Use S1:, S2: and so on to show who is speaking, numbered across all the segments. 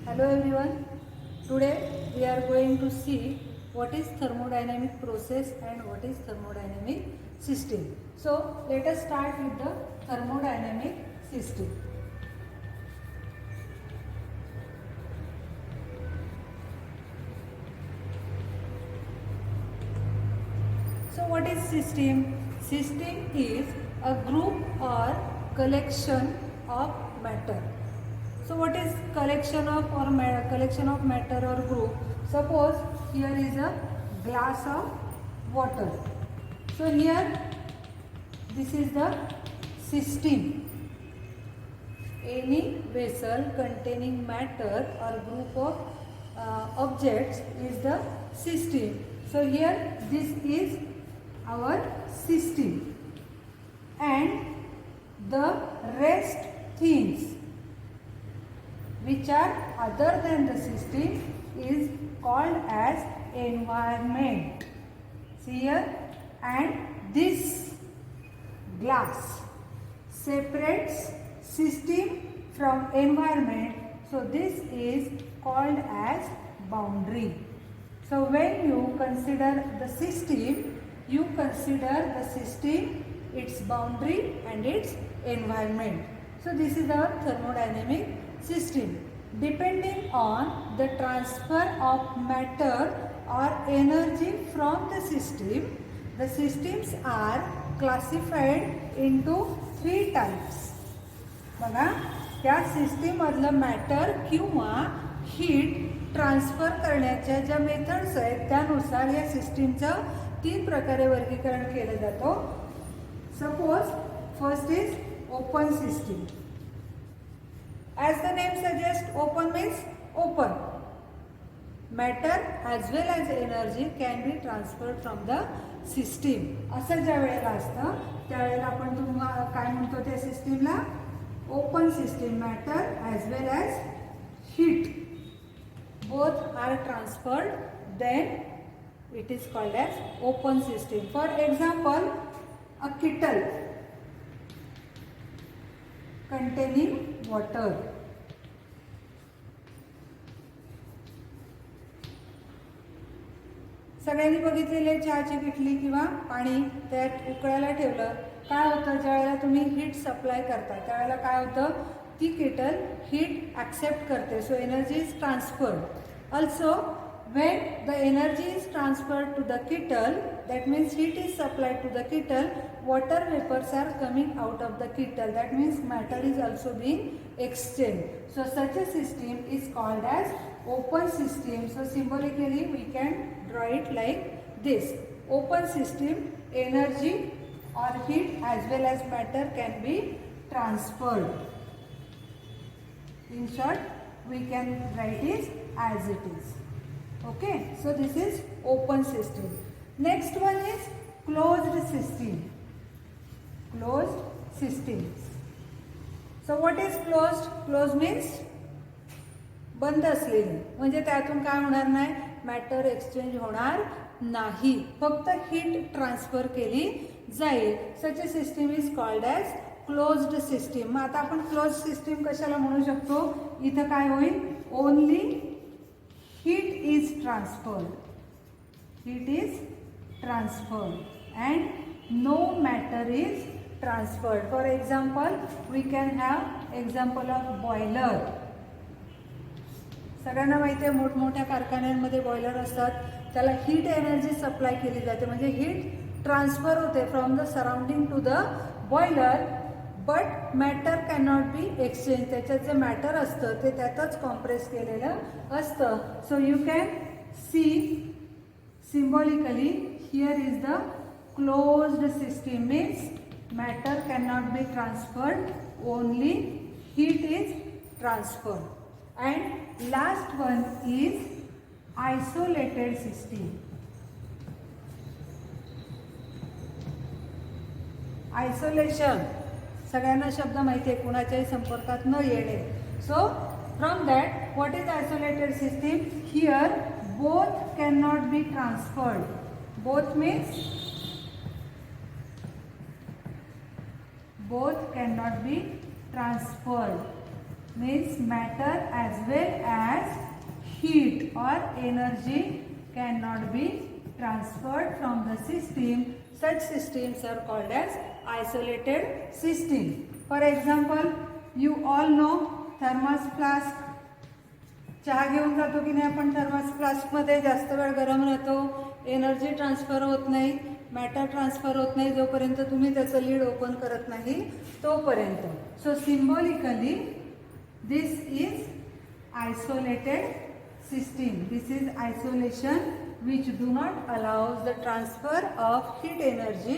S1: Hello everyone. Today we are going to see what is thermodynamic process and what is thermodynamic system. So let us start with the thermodynamic system. So what is system? System is a group or collection of matter. So what is collection of matter or group? Suppose here is a glass of water. So here this is the system. Any vessel containing matter or group of objects is the system. So here this is our system, and the rest things which are other than the system is called as environment. See here, and this glass separates system from environment, so this is called as boundary. So when you consider the system, you consider the system, its boundary and its environment. So this is our thermodynamic system. Depending on the transfer of matter or energy from the system, the systems are classified into three types. बघा, त्या system मधलं matter किंवा heat transfer करण्याच्या ज्या methods आहेत त्यानुसार या सिस्टीमचं तीन प्रकारे वर्गीकरण केलं जातं. Suppose first is open system. As the name suggests, open means open. Matter as well as energy can be transferred from the system. असं ज्या वेळेला असतं त्यावेळेला आपण तुम्हाला काय म्हणतो त्या सिस्टीमला? Open system. Matter as well as heat both are transferred, then it is called as open system. For example, a kettle containing water. सगळ्यांनी बघितलेले चहाची किटली किंवा पाणी त्यात उकळायला ठेवलं, काय होतं ज्यावेळेला तुम्ही हीट सप्लाय करता त्यावेळेला काय होतं, ती केटल हीट ॲक्सेप्ट करते. So energy is transferred. Also when the energy is transferred to the kettle, that means heat is supplied to the kettle, water vapors are coming out of the kettle, that means matter is also being exchanged. So such a system is called as open system. So symbolically we can draw it like this. Open system, energy or heat as well as matter can be transferred. In short, we can write it as it is. Okay, so this is open system. Next one is closed system. Closed systems. So what is closed? Closed means बंद असलेली, म्हणजे त्यातून काय होणार नाही, matter exchange होणार नाही, फक्त हीट ट्रान्सफर केली जाईल. Such a system is called as closed system. मग आता आपण क्लोज सिस्टीम कशाला म्हणू शकतो? इथं काय होईल? Only heat is transferred. Heat is transferred and no matter is transferred. For example, we can have example of boiler. सगळ्यांना माहिती आहे मोठमोठ्या कारखान्यांमध्ये बॉयलर असतात, त्याला हीट एनर्जी सप्लाय केली जाते, म्हणजे हीट ट्रान्सफर होते from the surrounding to the boiler, but matter cannot be exchange. त्याच्यात जे मॅटर असतं ते त्यातच कॉम्प्रेस केलेलं असतं. So you can see symbolically here is the closed system. Means matter cannot be transferred, only heat is transferred. And last one is isolated system. Isolation सगळ्यांना शब्द माहिती आहे, कुणाच्याही संपर्कात न येणे. So from that what is isolated system? Here both can not be transferred. Both means both cannot be transferred, means matter as well as or energy cannot be transferred from the system. Such systems are called as isolated system. For example, you all know thermos flask. चहा घेऊन जातो की नाही आपण thermos फ्लास्कमध्ये, जास्त वेळ गरम राहतो, एनर्जी ट्रान्सफर होत नाही, मॅटर ट्रान्सफर होत नाही जोपर्यंत तुम्ही त्याचं लीड ओपन करत नाही तोपर्यंत. So symbolically this is isolated system. This is isolation which do not allows the transfer of heat energy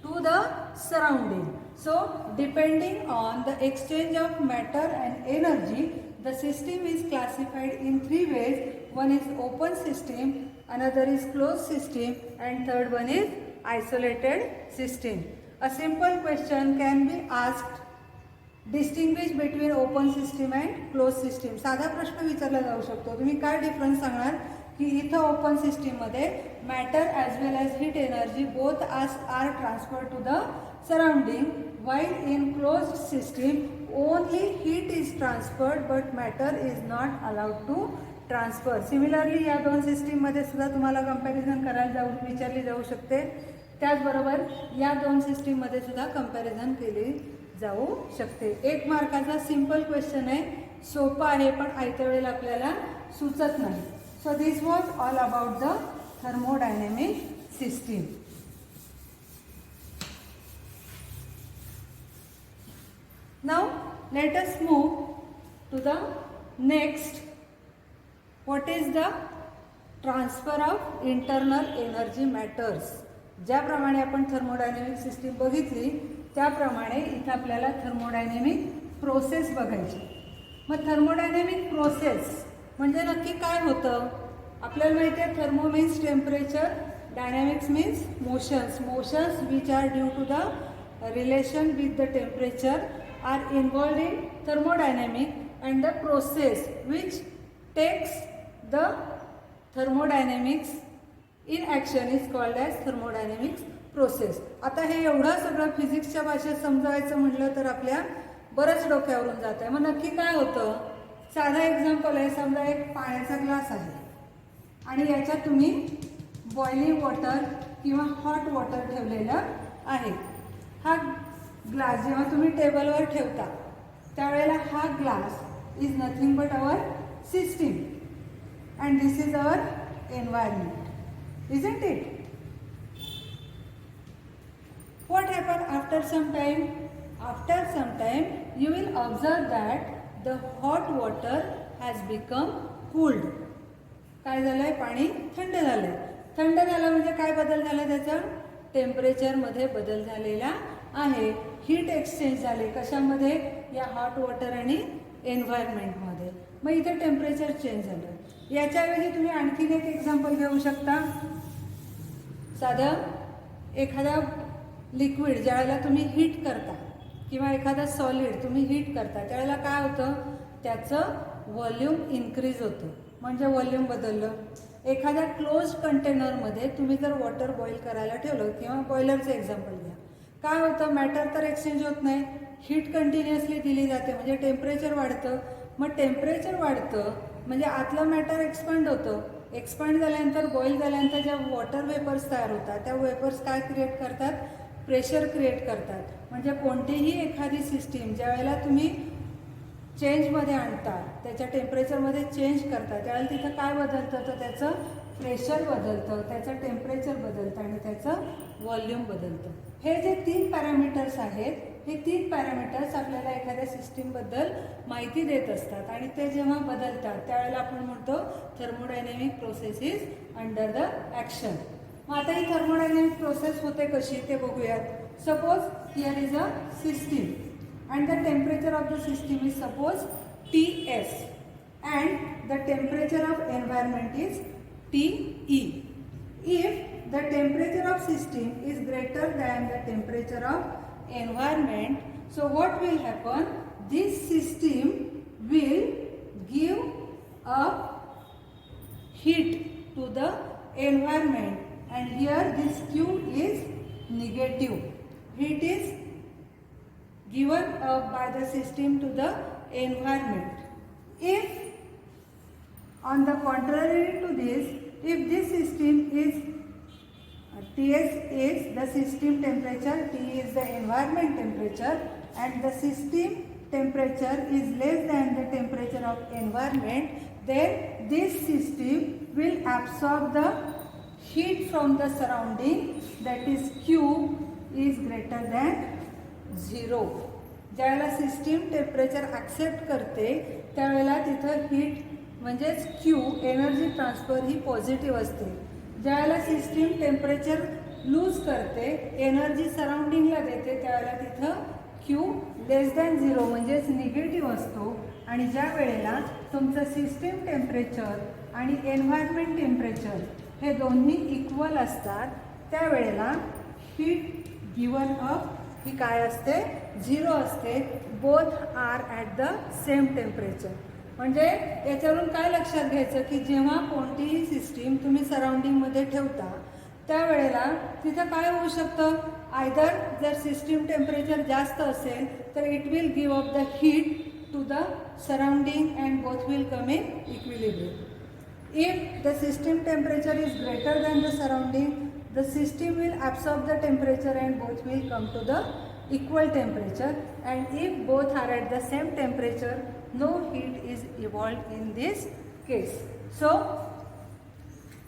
S1: to the surrounding. So depending on the exchange of matter and energy, the system is classified in three ways. One is open system, another is closed system, and third one is isolated system. A simple question can be asked, distinguish between open system and closed system. साधा प्रश्न विचारला जाऊ शकतो. तुम्ही काय difference सांगणार की इथं ओपन सिस्टीममध्ये matter as well as heat energy both are transfer to the surrounding, while in closed system only heat is transferred but matter is not allowed to transfer. Similarly या दोन सिस्टीममध्ये सुद्धा तुम्हाला कंपॅरिझन करायला विचारली जाऊ शकते. त्याचबरोबर या दोन सिस्टीममध्ये सुद्धा कंपॅरिझन केली जाऊ शकते. 1 मार्काचा सिंपल क्वेश्चन आहे, सोपा आहे पण आयत्या वेळेला आपल्याला सुचत नाही. So this was all about the thermodynamic system. Now let us move to the next. What is the transfer of internal energy matters? ज्याप्रमाणे आपण थर्मोडायनेमिक सिस्टीम बघितली त्याप्रमाणे इथे आपल्याला थर्मोडायनेमिक प्रोसेस बघायची. मग थर्मोडायनेमिक प्रोसेस म्हणजे नक्की काय होतं? आपल्याला माहिती आहे thermo means temperature, dynamics means motions. Motions which are due to the relation with the temperature are involved in thermodynamic and the process which takes the thermodynamics in action is called as thermodynamics process. आता हे एवढं सगळं फिजिक्सच्या भाषेत समजावायचं म्हटलं तर आपल्या बरंच डोक्यावरून जात आहे. मग नक्की काय होतं? साधा एक्झाम्पल आहे, समजा एक पाण्याचा ग्लास आहे आणि याच्यात तुम्ही बॉइलिंग वॉटर किंवा हॉट वॉटर ठेवलेलं आहे. हा ग्लास जेव्हा तुम्ही टेबलवर ठेवता त्यावेळेला हा glass is nothing but our system and this is our environment, isn't it? What happened after some time? After some time you will observe that the hot water has become cooled. काय झालंय? पाणी थंड झालंय. थंड झालं म्हणजे काय बदल झाला? त्याचा टेम्परेचरमध्ये बदल झालेला आहे. हीट एक्सचेंज झाले कशामध्ये? या हॉट वॉटर आणि एन्व्हायरमेंटमध्ये. मग इथे टेम्परेचर चेंज झालं. याच्याऐवजी तुम्ही आणखीन एक एक्झाम्पल घेऊ शकता. साधं एखादा लिक्विड ज्यावेळेला तुम्ही हीट करता किंवा एखादा सॉलिड तुम्ही हीट करता त्यावेळेला काय होतं? त्याचं व्हॉल्यूम इन्क्रीज होतं, म्हणजे व्हॉल्यूम बदललं. एखाद्या क्लोज्ड कंटेनरमध्ये तुम्ही जर वॉटर बॉईल करायला ठेवलं किंवा बॉयलरचं एक्झाम्पल घ्या, काय होतं? मॅटर तर एक्सचेंज होत नाही, हीट कंटिन्युअसली दिली जाते म्हणजे टेम्परेचर वाढतं. मग टेम्परेचर वाढतं म्हणजे आतलं मॅटर एक्सपांड होतं. एक्सपांड झाल्यानंतर बॉईल झाल्यानंतर ज्या वॉटर वेपर्स तयार होतात त्या वेपर्स काय क्रिएट करतात? प्रेशर क्रिएट करतात. म्हणजे कोणतीही एखादी सिस्टीम ज्या वेळेला तुम्ही चेंजमध्ये आणता, त्याच्या टेम्परेचरमध्ये चेंज करता, त्यावेळेला तिथं काय बदलतं? तर त्याचं प्रेशर बदलतं, त्याचं टेम्परेचर बदलतं आणि त्याचं व्हॉल्यूम बदलतं. हे जे 3 पॅरामीटर्स आहेत, हे 3 पॅरामीटर्स आपल्याला एखाद्या सिस्टीमबद्दल माहिती देत असतात आणि ते जेव्हा बदलतात त्यावेळेला आपण म्हणतो thermodynamic process is under the action. मग आता ही थर्मोडायनेमिक प्रोसेस होते कशी ते बघूयात. Suppose here is a system and the temperature of the system is suppose Ts and the temperature of environment is TE. If the temperature of system is greater than the temperature of environment, so what will happen? This system will give a heat to the environment and here this Q is negative. Heat is given by the system to the environment. If On the contrary to this, if this system is Ts is the system temperature, T is the environment temperature, and the system temperature is less than the temperature of environment, then this system will absorb the heat from the surrounding, that is Q is greater than 0. ज्यावेळेला system temperature accept करते त्यावेळेला तिथं heat म्हणजेच Q energy transfer ही positive असते. ज्यावेळेला system temperature loose करते energy सराउंडिंगला देते त्यावेळेला तिथं क्यू लेस दॅन 0 म्हणजेच निगेटिव्ह असतो. आणि ज्या वेळेला तुमचं सिस्टीम टेम्परेचर आणि एन्व्हायरमेंट टेम्परेचर हे दोन्ही इक्वल असतात त्यावेळेला हीट गिवन अप ही काय असते 0 असते. Both are at the same temperature. म्हणजे याच्यावरून काय लक्षात घ्यायचं की जेव्हा कोणतीही सिस्टीम तुम्ही सराउंडिंगमध्ये ठेवता त्यावेळेला तिथं काय होऊ शकतं, आयदर जर सिस्टीम टेम्परेचर जास्त असेल तर it will give up the heat to the surrounding and both will come in equilibrium. If the system temperature is greater than the surrounding, the system will absorb the temperature and both will come to the equal temperature, and if both are at the same temperature no heat is evolved in this case. So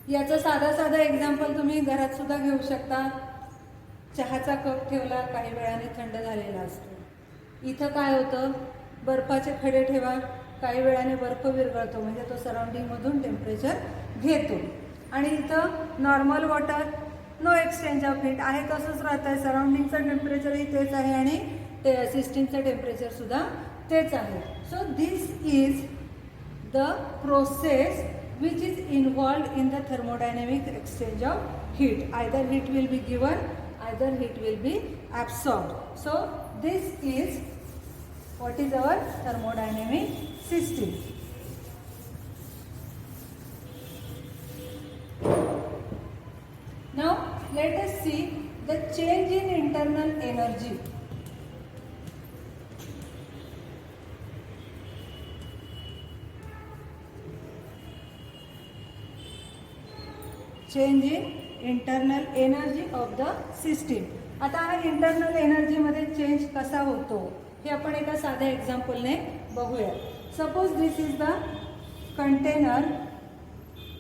S1: याचं साधा example तुम्ही घरात सुद्धा घेऊ शकता. चहाचा cup ठेवला काही वेळाने थंड झालेला असतो. इथं काय होतं, बर्फाचे खडे ठेवा काही वेळाने बर्फ विरघळतो म्हणजे तो सराउंडिंगमधून टेम्परेचर घेतो. आणि इथं normal water no exchange of heat आहे तसंच राहत आहे. सराउंडिंगचं टेम्परेचरही तेच आहे आणि सिस्टीमचं टेम्परेचरसुद्धा तेच आहे. So this is the process which is involved in the thermodynamic exchange of heat. Either heat will be given, either heat will be absorbed. So this is what is our thermodynamic system. Now let us see the change in internal energy. Change in internal energy of the system. आता हा internal energy मध्ये change कसा होतो हे आपण एका साध्या एक्झाम्पलने बघूया. Suppose this is the container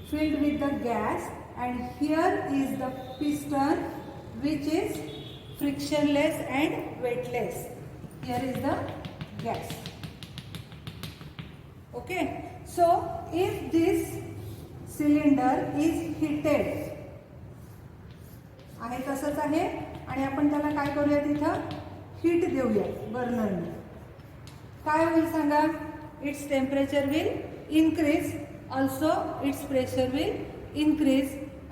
S1: filled with the gas and here is the piston which is frictionless and weightless. Here is the gas. Okay, so if this cylinder is heated आहे तसंच आहे आणि आपण त्याला काय करूया तिथं हीट देऊया बर्नरने. काय होईल सांगा, its temperature will increase, also it's pressure will increase,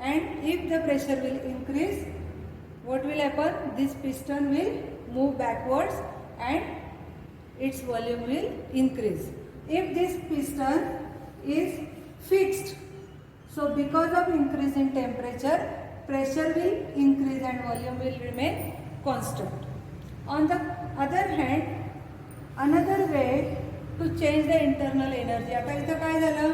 S1: and if the pressure will increase what will happen, this piston will move backwards and its volume will increase. If this piston is fixed, so because of increase in temperature pressure will increase and volume will remain constant. On the other hand, another way to change the internal energy. आता इथं काय झालं,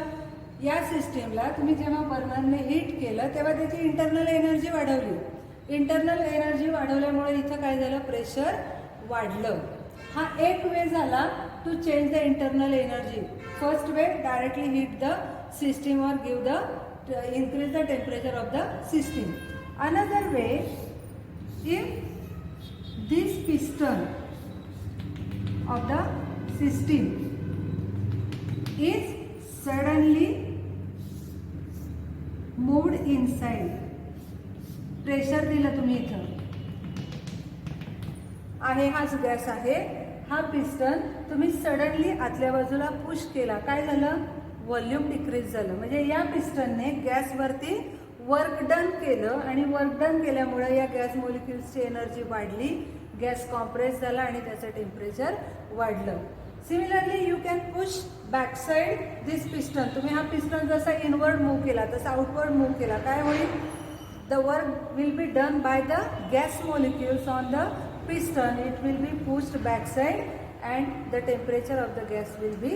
S1: या सिस्टीमला तुम्ही जेव्हा बर्नरने heat केलं तेव्हा त्याची इंटरनल एनर्जी वाढवली. इंटरनल एनर्जी वाढवल्यामुळे इथं काय झालं, प्रेशर वाढलं. हा एक वे झाला to change the internal energy. First way directly heat the system or give the increase the temperature of the system. Another way, if this piston of the system is suddenly moved inside, pressure दिलं तुम्ही इथं आहे, हाच gas आहे, हा piston तुम्ही suddenly आतल्या बाजूला पुश केला, काय झालं, व्हॉल्यूम डिक्रीज झालं. म्हणजे या पिस्टनने गॅसवरती वर्क डन केलं आणि वर्क डन केल्यामुळे या गॅस मॉलिक्युल्सची एनर्जी वाढली, गॅस कॉम्प्रेस झाला आणि त्याचं टेम्परेचर वाढलं. Similarly you can push back side this piston. तुम्ही हा पिस्टन जसा इनवर्ड मूव्ह केला तसा आउटवर्ड मूव्ह केला, काय होईल, the work will be done by the gas molecules on the piston. It will be pushed backside and the temperature of the gas will be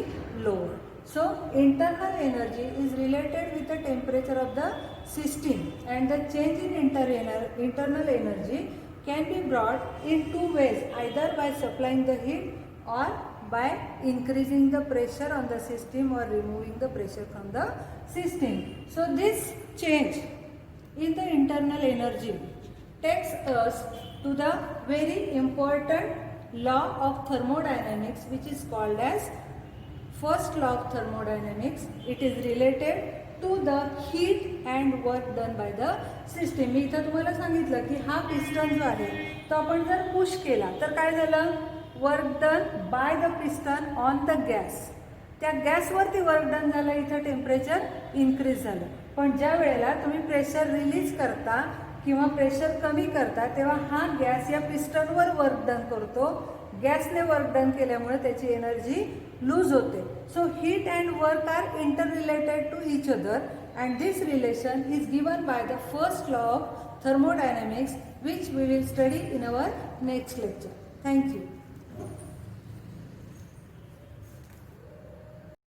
S1: lower. So internal energy is related with the temperature of the system, and the change in internal energy can be brought in two ways, either by supplying the heat or by increasing the pressure on the system or removing the pressure from the system. So this change in the internal energy takes us to the very important law of thermodynamics, which is called as first law of thermodynamics. It is related to the heat and work done by the system. मी इथं तुम्हाला सांगितलं की हा piston जो आहे तो आपण जर पुश केला तर काय झालं, work done by the piston on the gas. त्या गॅसवरती वर्क डन झालं, इथं टेम्परेचर इन्क्रीज झालं. पण ज्या वेळेला तुम्ही प्रेशर रिलीज करता किंवा प्रेशर कमी करता तेव्हा हा गॅस या पिस्टनवर वर्क डन करतो. गॅसने वर्क डन केल्यामुळे त्याची एनर्जी लूज होते. So heat and work are inter related to each other, and this relation is given by the first law of thermodynamics, which we will study in our next lecture. Thank you.